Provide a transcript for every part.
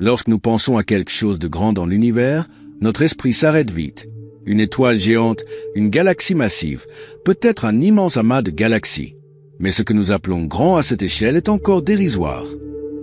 Lorsque nous pensons à quelque chose de grand dans l'univers, notre esprit s'arrête vite. Une étoile géante, une galaxie massive, peut-être un immense amas de galaxies. Mais ce que nous appelons grand à cette échelle est encore dérisoire.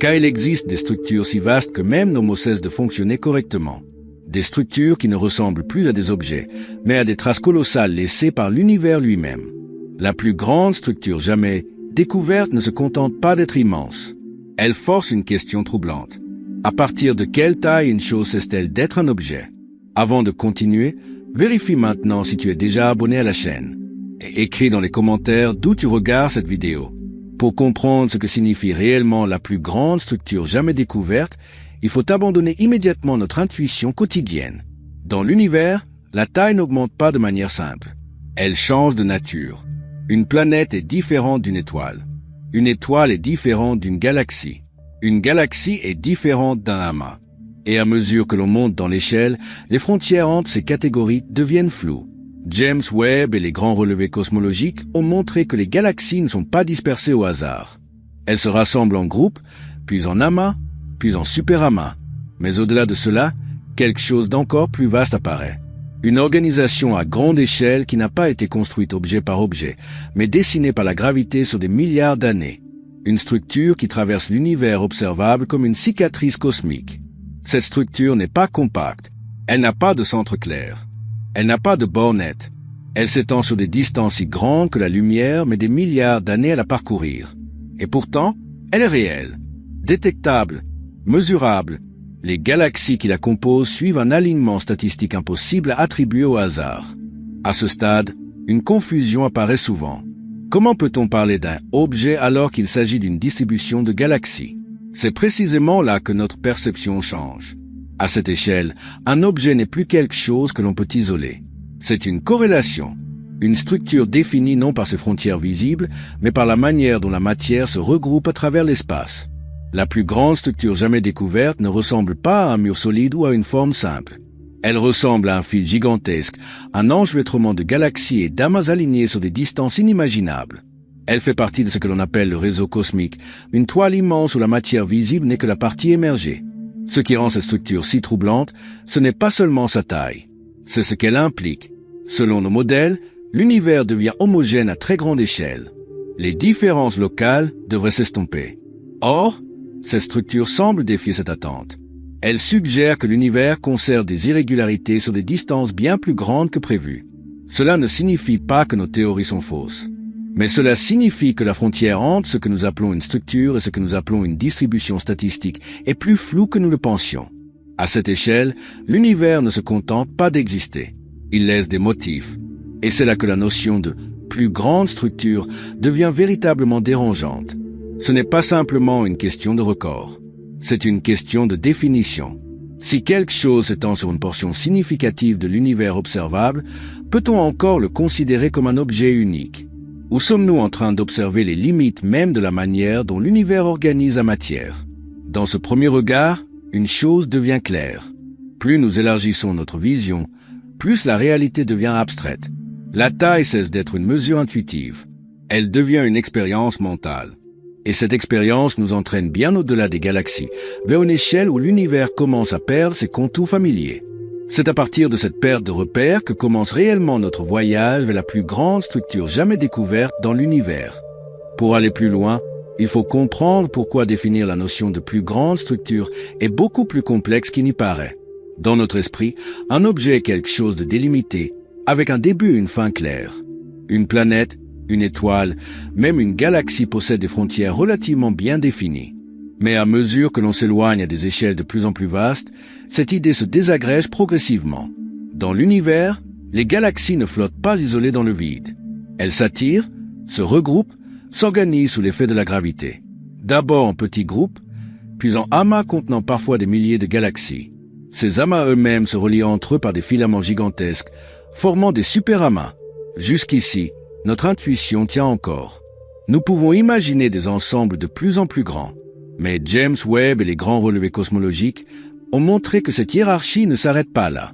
Car il existe des structures si vastes que même nos mots cessent de fonctionner correctement. Des structures qui ne ressemblent plus à des objets, mais à des traces colossales laissées par l'univers lui-même. La plus grande structure jamais découverte ne se contente pas d'être immense. Elle force une question troublante. À partir de quelle taille une chose cesse-t-elle d'être un objet? Avant de continuer, vérifie maintenant si tu es déjà abonné à la chaîne. Et écris dans les commentaires d'où tu regardes cette vidéo. Pour comprendre ce que signifie réellement la plus grande structure jamais découverte, il faut abandonner immédiatement notre intuition quotidienne. Dans l'univers, la taille n'augmente pas de manière simple. Elle change de nature. Une planète est différente d'une étoile. Une étoile est différente d'une galaxie. Une galaxie est différente d'un amas. Et à mesure que l'on monte dans l'échelle, les frontières entre ces catégories deviennent floues. James Webb et les grands relevés cosmologiques ont montré que les galaxies ne sont pas dispersées au hasard. Elles se rassemblent en groupes, puis en amas, puis en superamas. Mais au-delà de cela, quelque chose d'encore plus vaste apparaît. Une organisation à grande échelle qui n'a pas été construite objet par objet, mais dessinée par la gravité sur des milliards d'années. Une structure qui traverse l'univers observable comme une cicatrice cosmique. Cette structure n'est pas compacte. Elle n'a pas de centre clair. Elle n'a pas de bord net. Elle s'étend sur des distances si grandes que la lumière met des milliards d'années à la parcourir. Et pourtant, elle est réelle, détectable, mesurable. Les galaxies qui la composent suivent un alignement statistique impossible à attribuer au hasard. À ce stade, une confusion apparaît souvent. Comment peut-on parler d'un objet alors qu'il s'agit d'une distribution de galaxies? C'est précisément là que notre perception change. À cette échelle, un objet n'est plus quelque chose que l'on peut isoler. C'est une corrélation, une structure définie non par ses frontières visibles, mais par la manière dont la matière se regroupe à travers l'espace. La plus grande structure jamais découverte ne ressemble pas à un mur solide ou à une forme simple. Elle ressemble à un fil gigantesque, un enchevêtrement de galaxies et d'amas alignés sur des distances inimaginables. Elle fait partie de ce que l'on appelle le réseau cosmique, une toile immense où la matière visible n'est que la partie émergée. Ce qui rend cette structure si troublante, ce n'est pas seulement sa taille, c'est ce qu'elle implique. Selon nos modèles, l'univers devient homogène à très grande échelle. Les différences locales devraient s'estomper. Or, cette structure semble défier cette attente. Elle suggère que l'univers conserve des irrégularités sur des distances bien plus grandes que prévues. Cela ne signifie pas que nos théories sont fausses. Mais cela signifie que la frontière entre ce que nous appelons une structure et ce que nous appelons une distribution statistique est plus floue que nous le pensions. À cette échelle, l'univers ne se contente pas d'exister. Il laisse des motifs. Et c'est là que la notion de plus grande structure devient véritablement dérangeante. Ce n'est pas simplement une question de record. C'est une question de définition. Si quelque chose s'étend sur une portion significative de l'univers observable, peut-on encore le considérer comme un objet unique? Ou sommes-nous en train d'observer les limites même de la manière dont l'univers organise la matière? Dans ce premier regard, une chose devient claire. Plus nous élargissons notre vision, plus la réalité devient abstraite. La taille cesse d'être une mesure intuitive. Elle devient une expérience mentale. Et cette expérience nous entraîne bien au-delà des galaxies, vers une échelle où l'univers commence à perdre ses contours familiers. C'est à partir de cette perte de repères que commence réellement notre voyage vers la plus grande structure jamais découverte dans l'univers. Pour aller plus loin, il faut comprendre pourquoi définir la notion de plus grande structure est beaucoup plus complexe qu'il n'y paraît. Dans notre esprit, un objet est quelque chose de délimité, avec un début et une fin claire. Une planète, une étoile, même une galaxie possède des frontières relativement bien définies. Mais à mesure que l'on s'éloigne à des échelles de plus en plus vastes, cette idée se désagrège progressivement. Dans l'univers, les galaxies ne flottent pas isolées dans le vide. Elles s'attirent, se regroupent, s'organisent sous l'effet de la gravité. D'abord en petits groupes, puis en amas contenant parfois des milliers de galaxies. Ces amas eux-mêmes se relient entre eux par des filaments gigantesques, formant des superamas. Jusqu'ici, notre intuition tient encore. Nous pouvons imaginer des ensembles de plus en plus grands. Mais James Webb et les grands relevés cosmologiques ont montré que cette hiérarchie ne s'arrête pas là.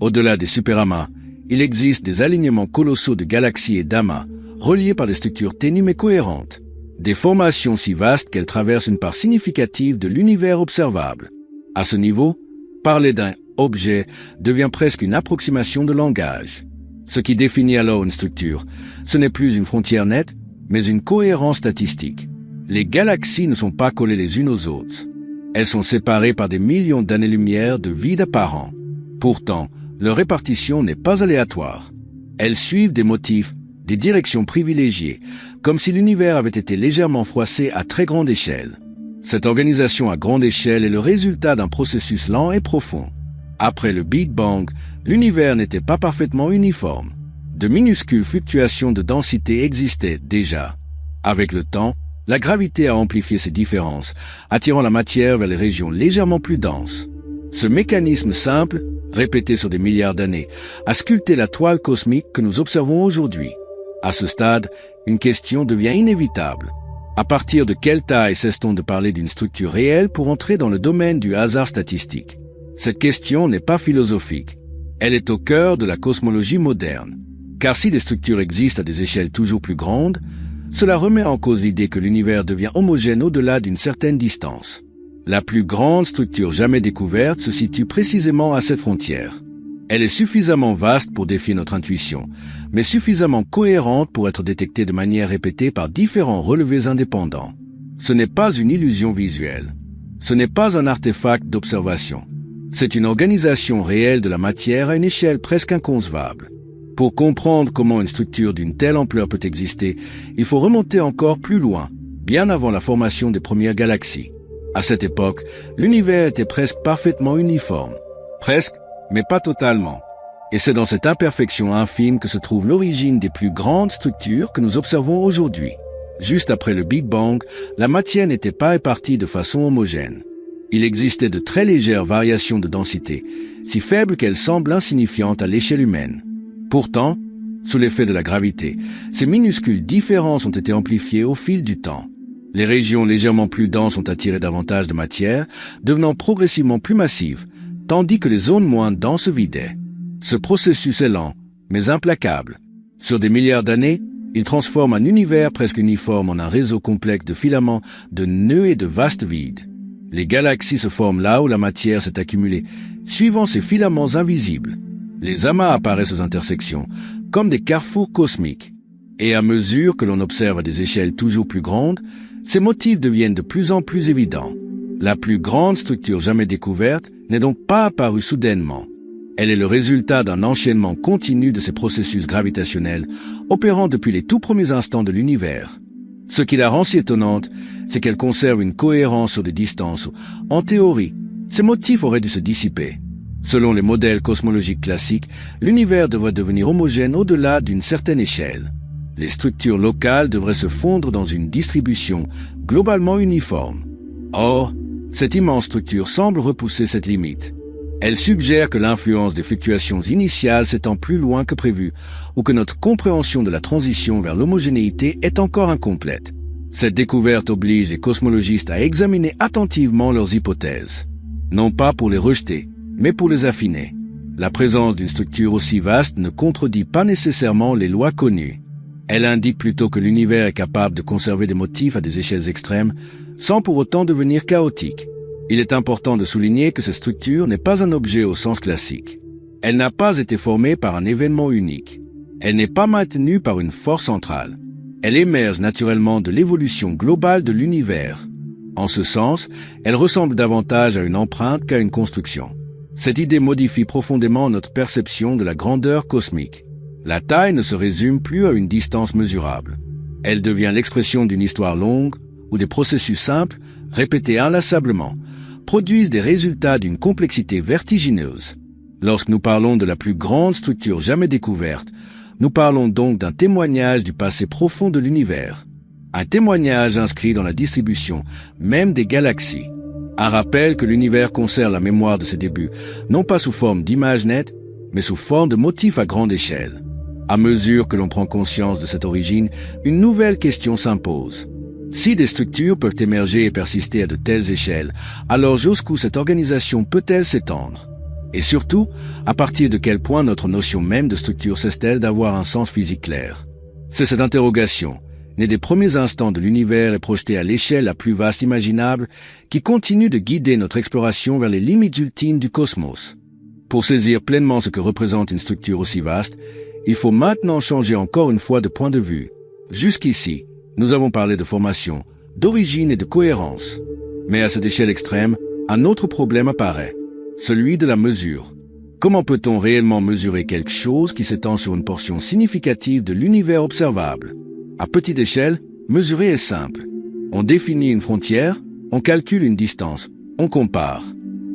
Au-delà des superamas, il existe des alignements colossaux de galaxies et d'amas, reliés par des structures ténues mais cohérentes. Des formations si vastes qu'elles traversent une part significative de l'univers observable. À ce niveau, parler d'un objet devient presque une approximation de langage. Ce qui définit alors une structure, ce n'est plus une frontière nette, mais une cohérence statistique. Les galaxies ne sont pas collées les unes aux autres. Elles sont séparées par des millions d'années-lumière de vide apparent. Pourtant, leur répartition n'est pas aléatoire. Elles suivent des motifs, des directions privilégiées, comme si l'univers avait été légèrement froissé à très grande échelle. Cette organisation à grande échelle est le résultat d'un processus lent et profond. Après le Big Bang, l'univers n'était pas parfaitement uniforme. De minuscules fluctuations de densité existaient déjà. Avec le temps, la gravité a amplifié ces différences, attirant la matière vers les régions légèrement plus denses. Ce mécanisme simple, répété sur des milliards d'années, a sculpté la toile cosmique que nous observons aujourd'hui. À ce stade, une question devient inévitable. À partir de quelle taille cesse-t-on de parler d'une structure réelle pour entrer dans le domaine du hasard statistique? Cette question n'est pas philosophique. Elle est au cœur de la cosmologie moderne. Car si des structures existent à des échelles toujours plus grandes, cela remet en cause l'idée que l'univers devient homogène au-delà d'une certaine distance. La plus grande structure jamais découverte se situe précisément à cette frontière. Elle est suffisamment vaste pour défier notre intuition, mais suffisamment cohérente pour être détectée de manière répétée par différents relevés indépendants. Ce n'est pas une illusion visuelle. Ce n'est pas un artefact d'observation. C'est une organisation réelle de la matière à une échelle presque inconcevable. Pour comprendre comment une structure d'une telle ampleur peut exister, il faut remonter encore plus loin, bien avant la formation des premières galaxies. À cette époque, l'univers était presque parfaitement uniforme. Presque, mais pas totalement. Et c'est dans cette imperfection infime que se trouve l'origine des plus grandes structures que nous observons aujourd'hui. Juste après le Big Bang, la matière n'était pas répartie de façon homogène. Il existait de très légères variations de densité, si faibles qu'elles semblent insignifiantes à l'échelle humaine. Pourtant, sous l'effet de la gravité, ces minuscules différences ont été amplifiées au fil du temps. Les régions légèrement plus denses ont attiré davantage de matière, devenant progressivement plus massives, tandis que les zones moins denses se vidaient. Ce processus est lent, mais implacable. Sur des milliards d'années, il transforme un univers presque uniforme en un réseau complexe de filaments, de nœuds et de vastes vides. Les galaxies se forment là où la matière s'est accumulée, suivant ces filaments invisibles. Les amas apparaissent aux intersections, comme des carrefours cosmiques. Et à mesure que l'on observe à des échelles toujours plus grandes, ces motifs deviennent de plus en plus évidents. La plus grande structure jamais découverte n'est donc pas apparue soudainement. Elle est le résultat d'un enchaînement continu de ces processus gravitationnels, opérant depuis les tout premiers instants de l'univers. Ce qui la rend si étonnante, c'est qu'elle conserve une cohérence sur des distances où, en théorie, ces motifs auraient dû se dissiper. Selon les modèles cosmologiques classiques, l'univers devrait devenir homogène au-delà d'une certaine échelle. Les structures locales devraient se fondre dans une distribution globalement uniforme. Or, cette immense structure semble repousser cette limite. Elle suggère que l'influence des fluctuations initiales s'étend plus loin que prévu, ou que notre compréhension de la transition vers l'homogénéité est encore incomplète. Cette découverte oblige les cosmologistes à examiner attentivement leurs hypothèses. Non pas pour les rejeter, mais pour les affiner. La présence d'une structure aussi vaste ne contredit pas nécessairement les lois connues. Elle indique plutôt que l'univers est capable de conserver des motifs à des échelles extrêmes, sans pour autant devenir chaotique. Il est important de souligner que cette structure n'est pas un objet au sens classique. Elle n'a pas été formée par un événement unique. Elle n'est pas maintenue par une force centrale. Elle émerge naturellement de l'évolution globale de l'univers. En ce sens, elle ressemble davantage à une empreinte qu'à une construction. Cette idée modifie profondément notre perception de la grandeur cosmique. La taille ne se résume plus à une distance mesurable. Elle devient l'expression d'une histoire longue où des processus simples, répétés inlassablement, produisent des résultats d'une complexité vertigineuse. Lorsque nous parlons de la plus grande structure jamais découverte, nous parlons donc d'un témoignage du passé profond de l'univers. Un témoignage inscrit dans la distribution même des galaxies. Un rappel que l'univers conserve la mémoire de ses débuts, non pas sous forme d'images nettes, mais sous forme de motifs à grande échelle. À mesure que l'on prend conscience de cette origine, une nouvelle question s'impose. Si des structures peuvent émerger et persister à de telles échelles, alors jusqu'où cette organisation peut-elle s'étendre? Et surtout, à partir de quel point notre notion même de structure cesse-t-elle d'avoir un sens physique clair? C'est cette interrogation, né des premiers instants de l'univers et projeté à l'échelle la plus vaste imaginable, qui continue de guider notre exploration vers les limites ultimes du cosmos. Pour saisir pleinement ce que représente une structure aussi vaste, il faut maintenant changer encore une fois de point de vue. Jusqu'ici, nous avons parlé de formation, d'origine et de cohérence. Mais à cette échelle extrême, un autre problème apparaît, celui de la mesure. Comment peut-on réellement mesurer quelque chose qui s'étend sur une portion significative de l'univers observable? À petite échelle, mesurer est simple. On définit une frontière, on calcule une distance, on compare.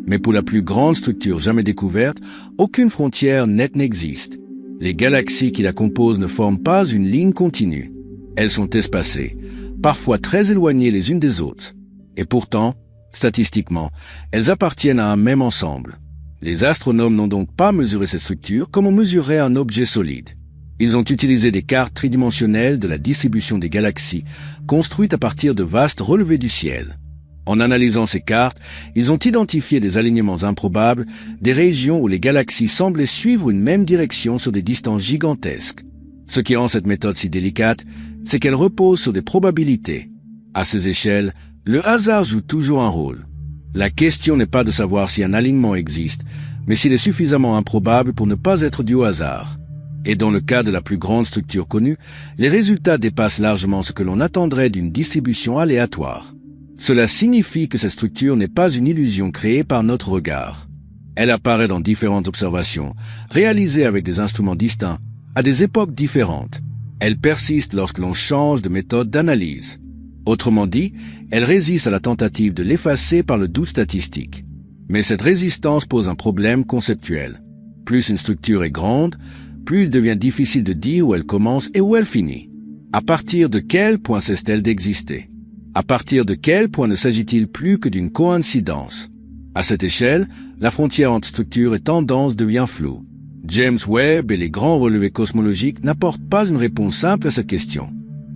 Mais pour la plus grande structure jamais découverte, aucune frontière nette n'existe. Les galaxies qui la composent ne forment pas une ligne continue. Elles sont espacées, parfois très éloignées les unes des autres. Et pourtant, statistiquement, elles appartiennent à un même ensemble. Les astronomes n'ont donc pas mesuré ces structures comme on mesurerait un objet solide. Ils ont utilisé des cartes tridimensionnelles de la distribution des galaxies, construites à partir de vastes relevés du ciel. En analysant ces cartes, ils ont identifié des alignements improbables, des régions où les galaxies semblaient suivre une même direction sur des distances gigantesques. Ce qui rend cette méthode si délicate, c'est qu'elle repose sur des probabilités. À ces échelles, le hasard joue toujours un rôle. La question n'est pas de savoir si un alignement existe, mais s'il est suffisamment improbable pour ne pas être dû au hasard. Et dans le cas de la plus grande structure connue, les résultats dépassent largement ce que l'on attendrait d'une distribution aléatoire. Cela signifie que cette structure n'est pas une illusion créée par notre regard. Elle apparaît dans différentes observations, réalisées avec des instruments distincts, à des époques différentes. Elle persiste lorsque l'on change de méthode d'analyse. Autrement dit, elle résiste à la tentative de l'effacer par le doute statistique. Mais cette résistance pose un problème conceptuel. Plus une structure est grande, plus il devient difficile de dire où elle commence et où elle finit. À partir de quel point cesse-t-elle d'exister? À partir de quel point ne s'agit-il plus que d'une coïncidence? À cette échelle, la frontière entre structure et tendance devient floue. James Webb et les grands relevés cosmologiques n'apportent pas une réponse simple à cette question.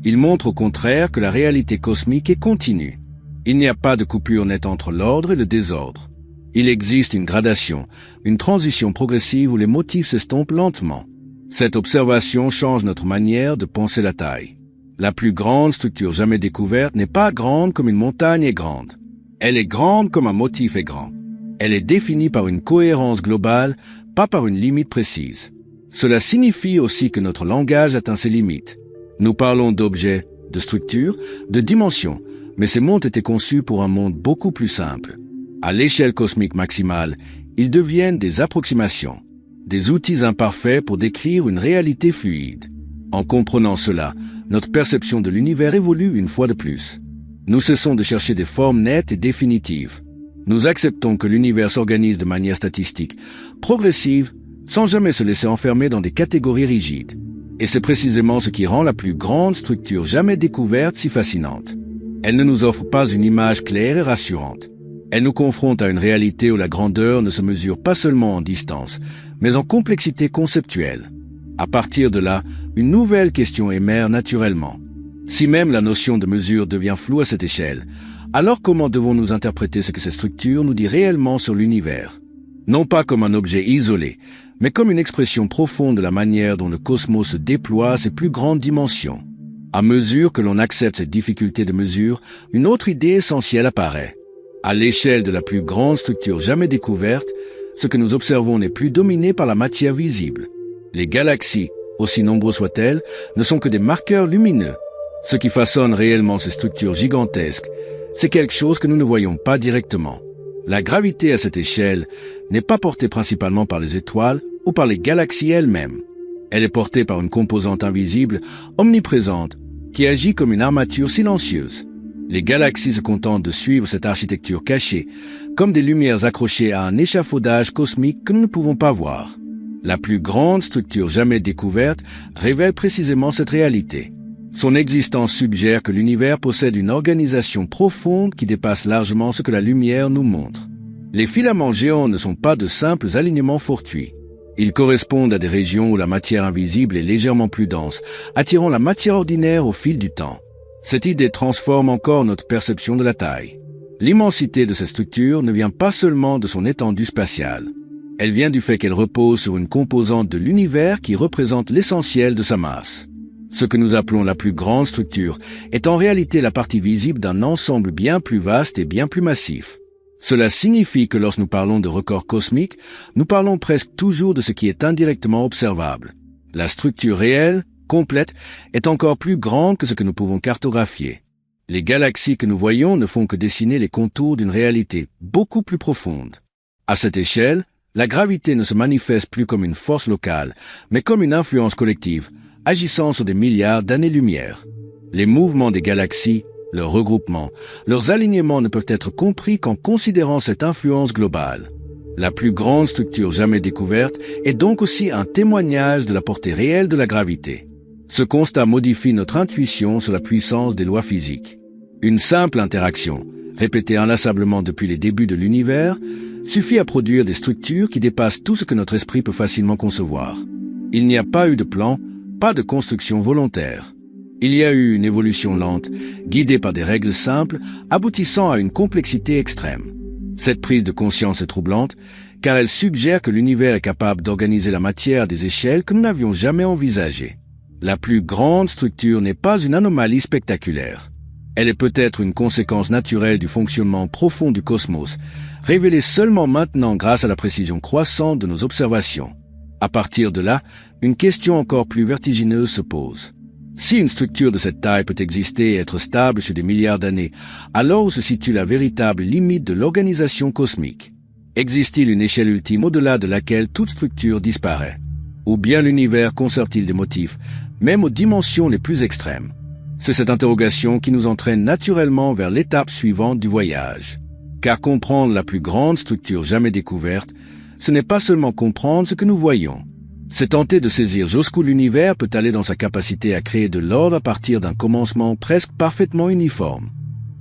Ils montrent au contraire que la réalité cosmique est continue. Il n'y a pas de coupure nette entre l'ordre et le désordre. Il existe une gradation, une transition progressive où les motifs s'estompent lentement. Cette observation change notre manière de penser la taille. La plus grande structure jamais découverte n'est pas grande comme une montagne est grande. Elle est grande comme un motif est grand. Elle est définie par une cohérence globale, pas par une limite précise. Cela signifie aussi que notre langage atteint ses limites. Nous parlons d'objets, de structures, de dimensions, mais ces mots étaient conçus pour un monde beaucoup plus simple. À l'échelle cosmique maximale, ils deviennent des approximations, des outils imparfaits pour décrire une réalité fluide. En comprenant cela, notre perception de l'univers évolue une fois de plus. Nous cessons de chercher des formes nettes et définitives. Nous acceptons que l'univers s'organise de manière statistique, progressive, sans jamais se laisser enfermer dans des catégories rigides. Et c'est précisément ce qui rend la plus grande structure jamais découverte si fascinante. Elle ne nous offre pas une image claire et rassurante. Elle nous confronte à une réalité où la grandeur ne se mesure pas seulement en distance, mais en complexité conceptuelle. À partir de là, une nouvelle question émerge naturellement. Si même la notion de mesure devient floue à cette échelle, alors comment devons-nous interpréter ce que cette structure nous dit réellement sur l'univers? Non pas comme un objet isolé, mais comme une expression profonde de la manière dont le cosmos se déploie à ses plus grandes dimensions. À mesure que l'on accepte cette difficulté de mesure, une autre idée essentielle apparaît. À l'échelle de la plus grande structure jamais découverte, ce que nous observons n'est plus dominé par la matière visible. Les galaxies, aussi nombreuses soient-elles, ne sont que des marqueurs lumineux. Ce qui façonne réellement ces structures gigantesques, c'est quelque chose que nous ne voyons pas directement. La gravité à cette échelle n'est pas portée principalement par les étoiles ou par les galaxies elles-mêmes. Elle est portée par une composante invisible, omniprésente, qui agit comme une armature silencieuse. Les galaxies se contentent de suivre cette architecture cachée, comme des lumières accrochées à un échafaudage cosmique que nous ne pouvons pas voir. La plus grande structure jamais découverte révèle précisément cette réalité. Son existence suggère que l'univers possède une organisation profonde qui dépasse largement ce que la lumière nous montre. Les filaments géants ne sont pas de simples alignements fortuits. Ils correspondent à des régions où la matière invisible est légèrement plus dense, attirant la matière ordinaire au fil du temps. Cette idée transforme encore notre perception de la taille. L'immensité de cette structure ne vient pas seulement de son étendue spatiale. Elle vient du fait qu'elle repose sur une composante de l'univers qui représente l'essentiel de sa masse. Ce que nous appelons la plus grande structure est en réalité la partie visible d'un ensemble bien plus vaste et bien plus massif. Cela signifie que lorsque nous parlons de records cosmiques, nous parlons presque toujours de ce qui est indirectement observable. La structure réelle, complète, est encore plus grande que ce que nous pouvons cartographier. Les galaxies que nous voyons ne font que dessiner les contours d'une réalité beaucoup plus profonde. À cette échelle, la gravité ne se manifeste plus comme une force locale, mais comme une influence collective, agissant sur des milliards d'années-lumière. Les mouvements des galaxies, leur regroupement, leurs alignements ne peuvent être compris qu'en considérant cette influence globale. La plus grande structure jamais découverte est donc aussi un témoignage de la portée réelle de la gravité. Ce constat modifie notre intuition sur la puissance des lois physiques. Une simple interaction, répétée inlassablement depuis les débuts de l'univers, suffit à produire des structures qui dépassent tout ce que notre esprit peut facilement concevoir. Il n'y a pas eu de plan, pas de construction volontaire. Il y a eu une évolution lente, guidée par des règles simples, aboutissant à une complexité extrême. Cette prise de conscience est troublante, car elle suggère que l'univers est capable d'organiser la matière à des échelles que nous n'avions jamais envisagées. La plus grande structure n'est pas une anomalie spectaculaire. Elle est peut-être une conséquence naturelle du fonctionnement profond du cosmos, révélée seulement maintenant grâce à la précision croissante de nos observations. À partir de là, une question encore plus vertigineuse se pose. Si une structure de cette taille peut exister et être stable sur des milliards d'années, alors où se situe la véritable limite de l'organisation cosmique? Existe-t-il une échelle ultime au-delà de laquelle toute structure disparaît? Ou bien l'univers conserve-t-il des motifs, même aux dimensions les plus extrêmes? C'est cette interrogation qui nous entraîne naturellement vers l'étape suivante du voyage. Car comprendre la plus grande structure jamais découverte, ce n'est pas seulement comprendre ce que nous voyons. C'est tenter de saisir jusqu'où l'univers peut aller dans sa capacité à créer de l'ordre à partir d'un commencement presque parfaitement uniforme.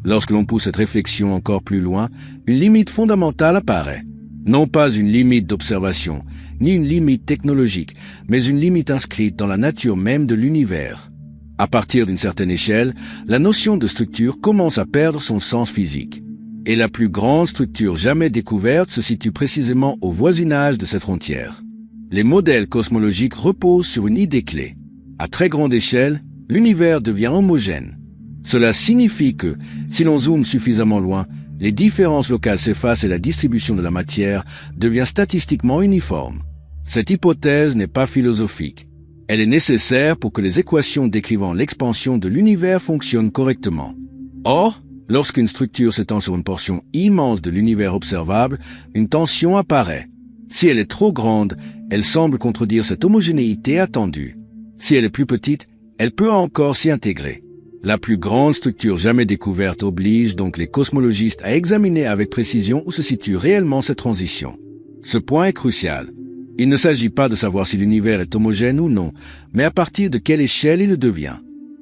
Lorsque l'on pousse cette réflexion encore plus loin, une limite fondamentale apparaît. Non pas une limite d'observation, ni une limite technologique, mais une limite inscrite dans la nature même de l'univers. À partir d'une certaine échelle, la notion de structure commence à perdre son sens physique. Et la plus grande structure jamais découverte se situe précisément au voisinage de cette frontière. Les modèles cosmologiques reposent sur une idée clé. À très grande échelle, l'univers devient homogène. Cela signifie que, si l'on zoome suffisamment loin, les différences locales s'effacent et la distribution de la matière devient statistiquement uniforme. Cette hypothèse n'est pas philosophique. Elle est nécessaire pour que les équations décrivant l'expansion de l'univers fonctionnent correctement. Or, lorsqu'une structure s'étend sur une portion immense de l'univers observable, une tension apparaît. Si elle est trop grande, elle semble contredire cette homogénéité attendue. Si elle est plus petite, elle peut encore s'y intégrer. La plus grande structure jamais découverte oblige donc les cosmologistes à examiner avec précision où se situe réellement cette transition. Ce point est crucial. Il ne s'agit pas de savoir si l'univers est homogène ou non, mais à partir de quelle échelle il le devient.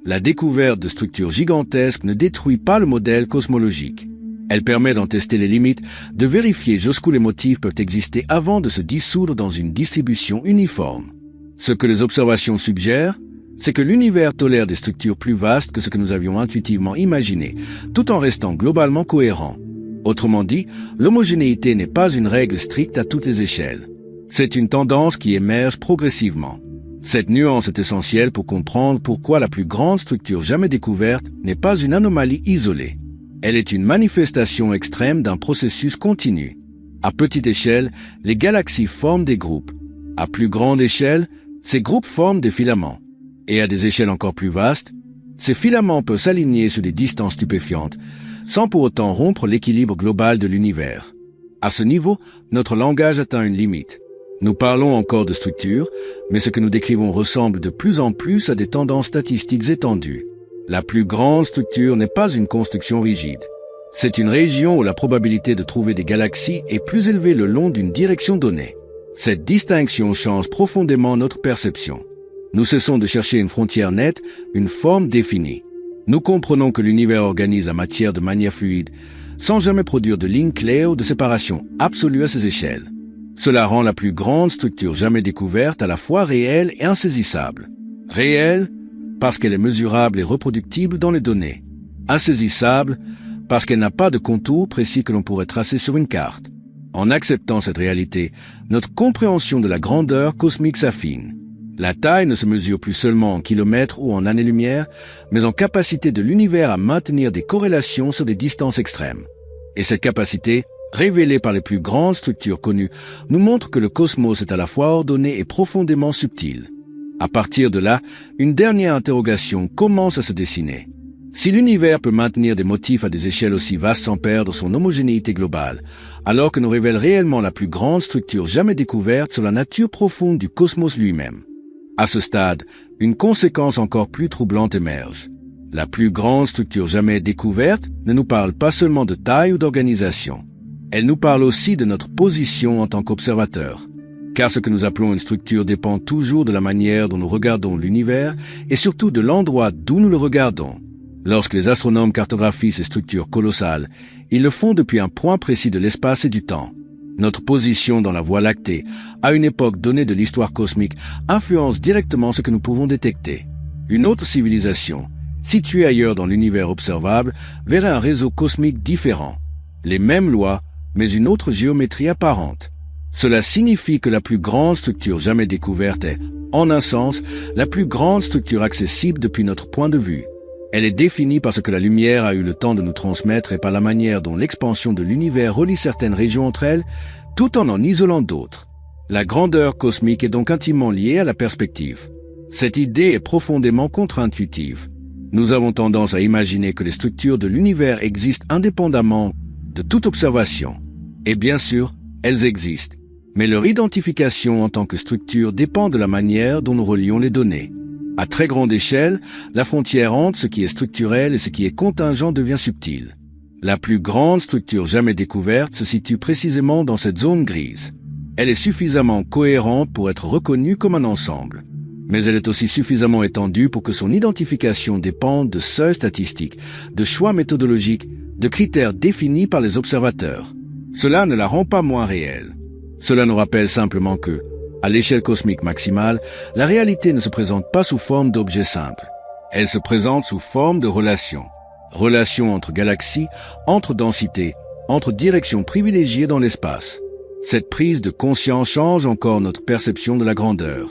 La découverte de structures gigantesques ne détruit pas le modèle cosmologique. Elle permet d'en tester les limites, de vérifier jusqu'où les motifs peuvent exister avant de se dissoudre dans une distribution uniforme. Ce que les observations suggèrent, c'est que l'univers tolère des structures plus vastes que ce que nous avions intuitivement imaginé, tout en restant globalement cohérent. Autrement dit, l'homogénéité n'est pas une règle stricte à toutes les échelles. C'est une tendance qui émerge progressivement. Cette nuance est essentielle pour comprendre pourquoi la plus grande structure jamais découverte n'est pas une anomalie isolée. Elle est une manifestation extrême d'un processus continu. À petite échelle, les galaxies forment des groupes. À plus grande échelle, ces groupes forment des filaments. Et à des échelles encore plus vastes, ces filaments peuvent s'aligner sur des distances stupéfiantes, sans pour autant rompre l'équilibre global de l'univers. À ce niveau, notre langage atteint une limite. Nous parlons encore de structure, mais ce que nous décrivons ressemble de plus en plus à des tendances statistiques étendues. La plus grande structure n'est pas une construction rigide. C'est une région où la probabilité de trouver des galaxies est plus élevée le long d'une direction donnée. Cette distinction change profondément notre perception. Nous cessons de chercher une frontière nette, une forme définie. Nous comprenons que l'univers organise la matière de manière fluide, sans jamais produire de ligne claire ou de séparation absolue à ces échelles. Cela rend la plus grande structure jamais découverte à la fois réelle et insaisissable. Réelle, parce qu'elle est mesurable et reproductible dans les données. Insaisissable, parce qu'elle n'a pas de contour précis que l'on pourrait tracer sur une carte. En acceptant cette réalité, notre compréhension de la grandeur cosmique s'affine. La taille ne se mesure plus seulement en kilomètres ou en années-lumière, mais en capacité de l'univers à maintenir des corrélations sur des distances extrêmes. Et cette capacité, révélée par les plus grandes structures connues, nous montre que le cosmos est à la fois ordonné et profondément subtil. À partir de là, une dernière interrogation commence à se dessiner. Si l'univers peut maintenir des motifs à des échelles aussi vastes sans perdre son homogénéité globale, alors que nous révèle réellement la plus grande structure jamais découverte sur la nature profonde du cosmos lui-même. À ce stade, une conséquence encore plus troublante émerge. La plus grande structure jamais découverte ne nous parle pas seulement de taille ou d'organisation. Elle nous parle aussi de notre position en tant qu'observateur. Car ce que nous appelons une structure dépend toujours de la manière dont nous regardons l'univers et surtout de l'endroit d'où nous le regardons. Lorsque les astronomes cartographient ces structures colossales, ils le font depuis un point précis de l'espace et du temps. Notre position dans la Voie lactée, à une époque donnée de l'histoire cosmique, influence directement ce que nous pouvons détecter. Une autre civilisation, située ailleurs dans l'univers observable, verrait un réseau cosmique différent. Les mêmes lois, mais une autre géométrie apparente. Cela signifie que la plus grande structure jamais découverte est, en un sens, la plus grande structure accessible depuis notre point de vue. Elle est définie par ce que la lumière a eu le temps de nous transmettre et par la manière dont l'expansion de l'univers relie certaines régions entre elles, tout en isolant d'autres. La grandeur cosmique est donc intimement liée à la perspective. Cette idée est profondément contre-intuitive. Nous avons tendance à imaginer que les structures de l'univers existent indépendamment de toute observation. Et bien sûr, elles existent. Mais leur identification en tant que structure dépend de la manière dont nous relions les données. À très grande échelle, la frontière entre ce qui est structurel et ce qui est contingent devient subtile. La plus grande structure jamais découverte se situe précisément dans cette zone grise. Elle est suffisamment cohérente pour être reconnue comme un ensemble. Mais elle est aussi suffisamment étendue pour que son identification dépende de seuils statistiques, de choix méthodologiques, de critères définis par les observateurs. Cela ne la rend pas moins réelle. Cela nous rappelle simplement que, à l'échelle cosmique maximale, la réalité ne se présente pas sous forme d'objets simples. Elle se présente sous forme de relations. Relations entre galaxies, entre densités, entre directions privilégiées dans l'espace. Cette prise de conscience change encore notre perception de la grandeur.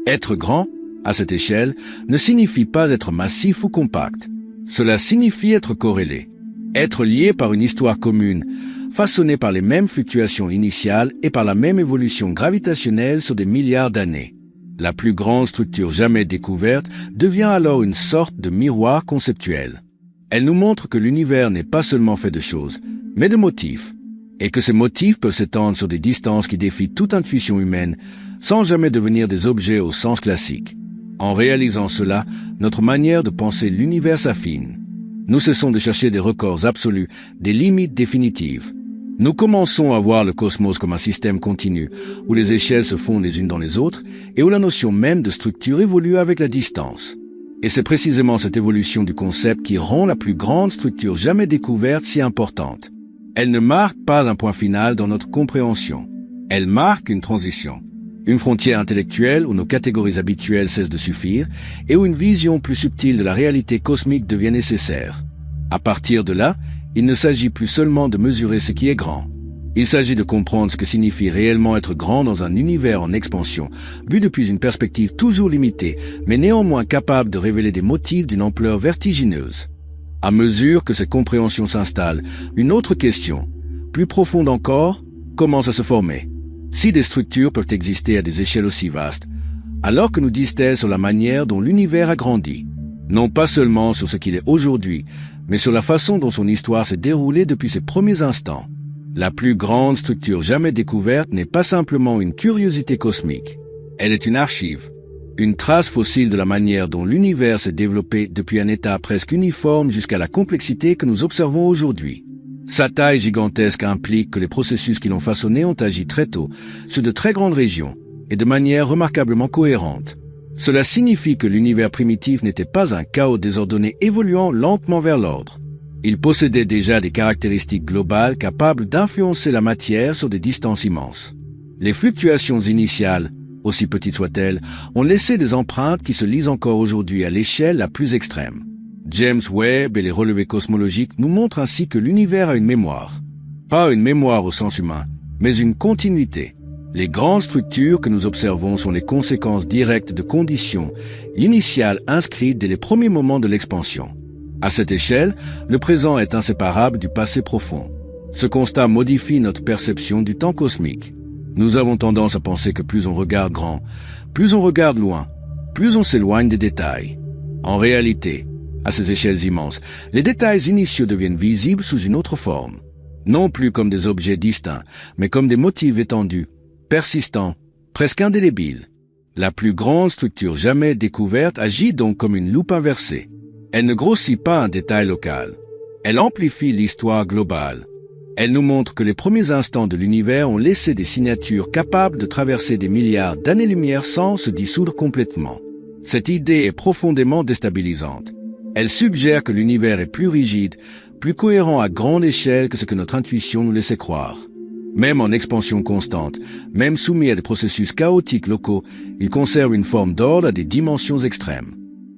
Être grand, à cette échelle, ne signifie pas être massif ou compact. Cela signifie être corrélé. Être lié par une histoire commune, façonnée par les mêmes fluctuations initiales et par la même évolution gravitationnelle sur des milliards d'années. La plus grande structure jamais découverte devient alors une sorte de miroir conceptuel. Elle nous montre que l'univers n'est pas seulement fait de choses, mais de motifs, et que ces motifs peuvent s'étendre sur des distances qui défient toute intuition humaine, sans jamais devenir des objets au sens classique. En réalisant cela, notre manière de penser l'univers s'affine. Nous cessons de chercher des records absolus, des limites définitives. Nous commençons à voir le cosmos comme un système continu, où les échelles se fondent les unes dans les autres et où la notion même de structure évolue avec la distance. Et c'est précisément cette évolution du concept qui rend la plus grande structure jamais découverte si importante. Elle ne marque pas un point final dans notre compréhension. Elle marque une transition. Une frontière intellectuelle où nos catégories habituelles cessent de suffire et où une vision plus subtile de la réalité cosmique devient nécessaire. À partir de là, il ne s'agit plus seulement de mesurer ce qui est grand. Il s'agit de comprendre ce que signifie réellement être grand dans un univers en expansion, vu depuis une perspective toujours limitée, mais néanmoins capable de révéler des motifs d'une ampleur vertigineuse. À mesure que cette compréhension s'installe, une autre question, plus profonde encore, commence à se former. Si des structures peuvent exister à des échelles aussi vastes, alors que nous disent-elles sur la manière dont l'univers a grandi? Non pas seulement sur ce qu'il est aujourd'hui, mais sur la façon dont son histoire s'est déroulée depuis ses premiers instants. La plus grande structure jamais découverte n'est pas simplement une curiosité cosmique. Elle est une archive, une trace fossile de la manière dont l'univers s'est développé depuis un état presque uniforme jusqu'à la complexité que nous observons aujourd'hui. Sa taille gigantesque implique que les processus qui l'ont façonné ont agi très tôt, sur de très grandes régions, et de manière remarquablement cohérente. Cela signifie que l'univers primitif n'était pas un chaos désordonné évoluant lentement vers l'ordre. Il possédait déjà des caractéristiques globales capables d'influencer la matière sur des distances immenses. Les fluctuations initiales, aussi petites soient-elles, ont laissé des empreintes qui se lisent encore aujourd'hui à l'échelle la plus extrême. James Webb et les relevés cosmologiques nous montrent ainsi que l'univers a une mémoire. Pas une mémoire au sens humain, mais une continuité. Les grandes structures que nous observons sont les conséquences directes de conditions initiales inscrites dès les premiers moments de l'expansion. À cette échelle, le présent est inséparable du passé profond. Ce constat modifie notre perception du temps cosmique. Nous avons tendance à penser que plus on regarde grand, plus on regarde loin, plus on s'éloigne des détails. En réalité, à ces échelles immenses, les détails initiaux deviennent visibles sous une autre forme. Non plus comme des objets distincts, mais comme des motifs étendus, persistants, presque indélébiles. La plus grande structure jamais découverte agit donc comme une loupe inversée. Elle ne grossit pas un détail local. Elle amplifie l'histoire globale. Elle nous montre que les premiers instants de l'univers ont laissé des signatures capables de traverser des milliards d'années-lumière sans se dissoudre complètement. Cette idée est profondément déstabilisante. Elle suggère que l'univers est plus rigide, plus cohérent à grande échelle que ce que notre intuition nous laissait croire. Même en expansion constante, même soumis à des processus chaotiques locaux, il conserve une forme d'ordre à des dimensions extrêmes.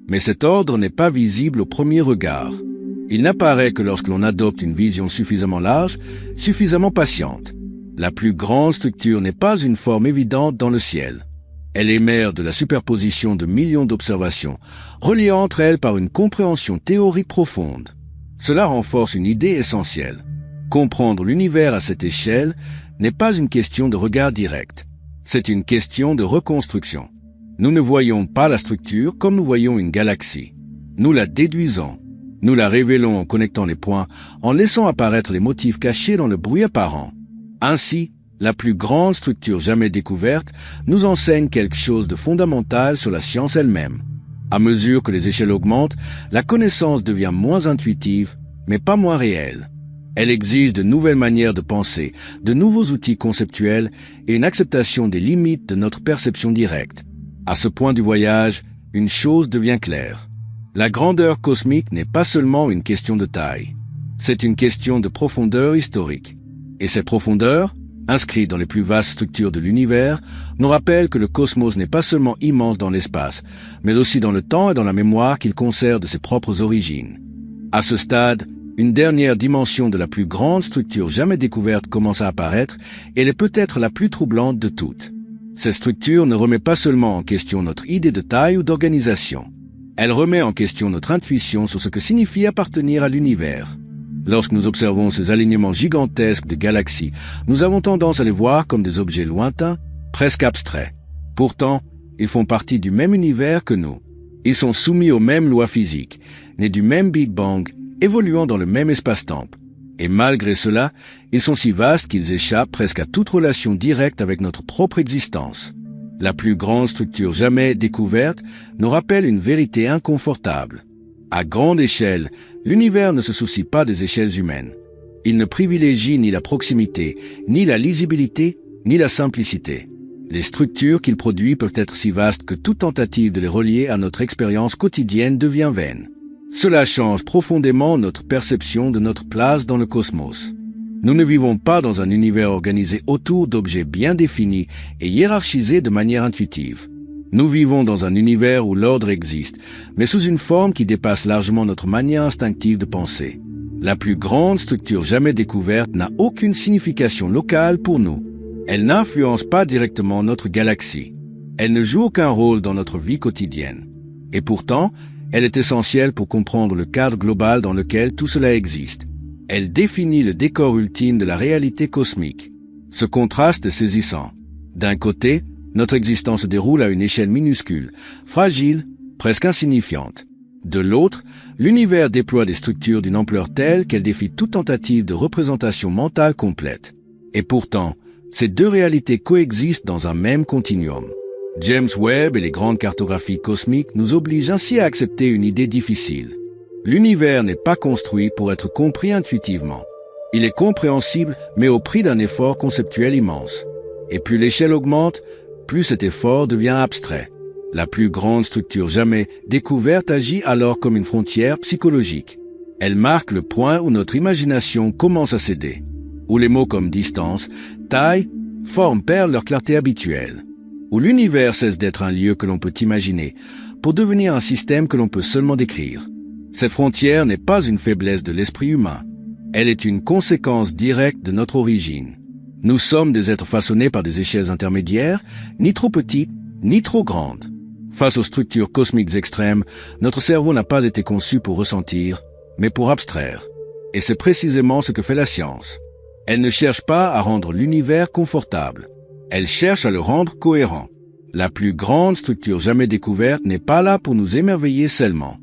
Mais cet ordre n'est pas visible au premier regard. Il n'apparaît que lorsque l'on adopte une vision suffisamment large, suffisamment patiente. La plus grande structure n'est pas une forme évidente dans le ciel. Elle émerge de la superposition de millions d'observations, reliées entre elles par une compréhension théorique profonde. Cela renforce une idée essentielle. Comprendre l'univers à cette échelle n'est pas une question de regard direct. C'est une question de reconstruction. Nous ne voyons pas la structure comme nous voyons une galaxie. Nous la déduisons. Nous la révélons en connectant les points, en laissant apparaître les motifs cachés dans le bruit apparent. Ainsi, la plus grande structure jamais découverte nous enseigne quelque chose de fondamental sur la science elle-même. À mesure que les échelles augmentent, la connaissance devient moins intuitive, mais pas moins réelle. Elle exige de nouvelles manières de penser, de nouveaux outils conceptuels et une acceptation des limites de notre perception directe. À ce point du voyage, une chose devient claire. La grandeur cosmique n'est pas seulement une question de taille. C'est une question de profondeur historique. Et ces profondeurs, inscrites dans les plus vastes structures de l'univers, nous rappellent que le cosmos n'est pas seulement immense dans l'espace, mais aussi dans le temps et dans la mémoire qu'il conserve de ses propres origines. À ce stade, une dernière dimension de la plus grande structure jamais découverte commence à apparaître, et elle est peut-être la plus troublante de toutes. Cette structure ne remet pas seulement en question notre idée de taille ou d'organisation. Elle remet en question notre intuition sur ce que signifie appartenir à l'univers. Lorsque nous observons ces alignements gigantesques de galaxies, nous avons tendance à les voir comme des objets lointains, presque abstraits. Pourtant, ils font partie du même univers que nous. Ils sont soumis aux mêmes lois physiques, nés du même Big Bang, évoluant dans le même espace-temps. Et malgré cela, ils sont si vastes qu'ils échappent presque à toute relation directe avec notre propre existence. La plus grande structure jamais découverte nous rappelle une vérité inconfortable. À grande échelle, l'univers ne se soucie pas des échelles humaines. Il ne privilégie ni la proximité, ni la lisibilité, ni la simplicité. Les structures qu'il produit peuvent être si vastes que toute tentative de les relier à notre expérience quotidienne devient vaine. Cela change profondément notre perception de notre place dans le cosmos. Nous ne vivons pas dans un univers organisé autour d'objets bien définis et hiérarchisés de manière intuitive. Nous vivons dans un univers où l'ordre existe, mais sous une forme qui dépasse largement notre manière instinctive de penser. La plus grande structure jamais découverte n'a aucune signification locale pour nous. Elle n'influence pas directement notre galaxie. Elle ne joue aucun rôle dans notre vie quotidienne. Et pourtant, elle est essentielle pour comprendre le cadre global dans lequel tout cela existe. Elle définit le décor ultime de la réalité cosmique. Ce contraste est saisissant. D'un côté, notre existence se déroule à une échelle minuscule, fragile, presque insignifiante. De l'autre, l'univers déploie des structures d'une ampleur telle qu'elle défie toute tentative de représentation mentale complète. Et pourtant, ces deux réalités coexistent dans un même continuum. James Webb et les grandes cartographies cosmiques nous obligent ainsi à accepter une idée difficile. L'univers n'est pas construit pour être compris intuitivement. Il est compréhensible, mais au prix d'un effort conceptuel immense. Et plus l'échelle augmente, plus cet effort devient abstrait. La plus grande structure jamais découverte agit alors comme une frontière psychologique. Elle marque le point où notre imagination commence à céder, où les mots comme distance, taille, forme perdent leur clarté habituelle, où l'univers cesse d'être un lieu que l'on peut imaginer pour devenir un système que l'on peut seulement décrire. Cette frontière n'est pas une faiblesse de l'esprit humain. Elle est une conséquence directe de notre origine. Nous sommes des êtres façonnés par des échelles intermédiaires, ni trop petites, ni trop grandes. Face aux structures cosmiques extrêmes, notre cerveau n'a pas été conçu pour ressentir, mais pour abstraire. Et c'est précisément ce que fait la science. Elle ne cherche pas à rendre l'univers confortable. Elle cherche à le rendre cohérent. La plus grande structure jamais découverte n'est pas là pour nous émerveiller seulement.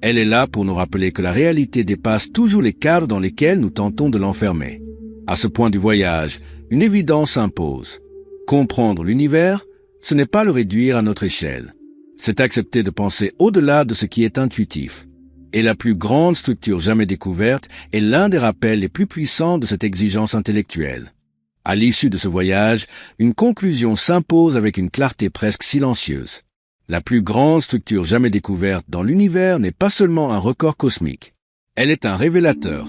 Elle est là pour nous rappeler que la réalité dépasse toujours les cadres dans lesquels nous tentons de l'enfermer. À ce point du voyage, une évidence s'impose. Comprendre l'univers, ce n'est pas le réduire à notre échelle. C'est accepter de penser au-delà de ce qui est intuitif. Et la plus grande structure jamais découverte est l'un des rappels les plus puissants de cette exigence intellectuelle. À l'issue de ce voyage, une conclusion s'impose avec une clarté presque silencieuse. La plus grande structure jamais découverte dans l'univers n'est pas seulement un record cosmique. Elle est un révélateur.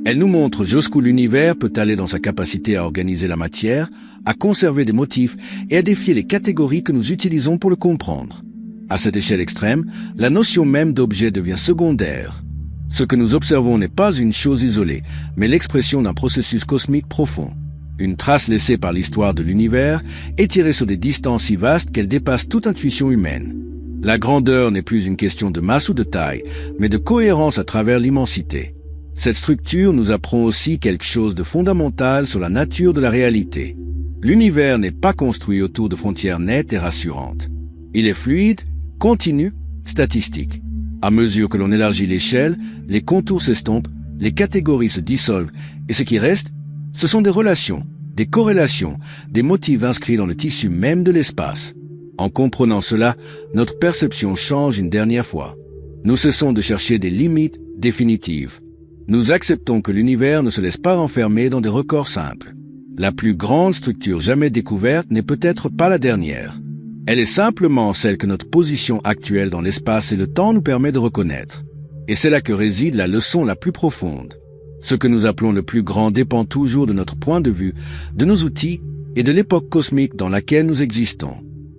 Elle nous montre jusqu'où l'univers peut aller dans sa capacité à organiser la matière, à conserver des motifs et à défier les catégories que nous utilisons pour le comprendre. À cette échelle extrême, la notion même d'objet devient secondaire. Ce que nous observons n'est pas une chose isolée, mais l'expression d'un processus cosmique profond. Une trace laissée par l'histoire de l'univers, étirée sur des distances si vastes qu'elle dépasse toute intuition humaine. La grandeur n'est plus une question de masse ou de taille, mais de cohérence à travers l'immensité. Cette structure nous apprend aussi quelque chose de fondamental sur la nature de la réalité. L'univers n'est pas construit autour de frontières nettes et rassurantes. Il est fluide, continu, statistique. À mesure que l'on élargit l'échelle, les contours s'estompent, les catégories se dissolvent, et ce qui reste, ce sont des relations, des corrélations, des motifs inscrits dans le tissu même de l'espace. En comprenant cela, notre perception change une dernière fois. Nous cessons de chercher des limites définitives. Nous acceptons que l'univers ne se laisse pas enfermer dans des records simples. La plus grande structure jamais découverte n'est peut-être pas la dernière. Elle est simplement celle que notre position actuelle dans l'espace et le temps nous permet de reconnaître. Et c'est là que réside la leçon la plus profonde. Ce que nous appelons le plus grand dépend toujours de notre point de vue, de nos outils et de l'époque cosmique dans laquelle nous existons.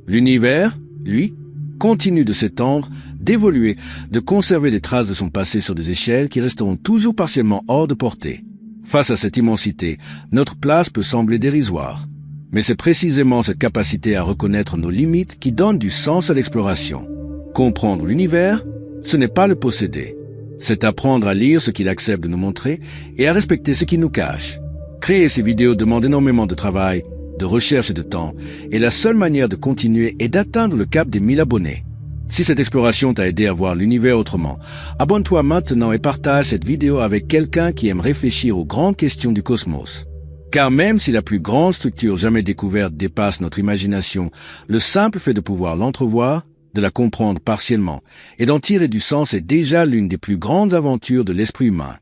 L'univers, lui, continue de s'étendre, d'évoluer, de conserver des traces de son passé sur des échelles qui resteront toujours partiellement hors de portée. Face à cette immensité, notre place peut sembler dérisoire. Mais c'est précisément cette capacité à reconnaître nos limites qui donne du sens à l'exploration. Comprendre l'univers, ce n'est pas le posséder. C'est apprendre à lire ce qu'il accepte de nous montrer et à respecter ce qu'il nous cache. Créer ces vidéos demande énormément de travail, de recherche et de temps, et la seule manière de continuer est d'atteindre le cap des 1000 abonnés. Si cette exploration t'a aidé à voir l'univers autrement, abonne-toi maintenant et partage cette vidéo avec quelqu'un qui aime réfléchir aux grandes questions du cosmos. Car même si la plus grande structure jamais découverte dépasse notre imagination, le simple fait de pouvoir l'entrevoir, de la comprendre partiellement et d'en tirer du sens est déjà l'une des plus grandes aventures de l'esprit humain.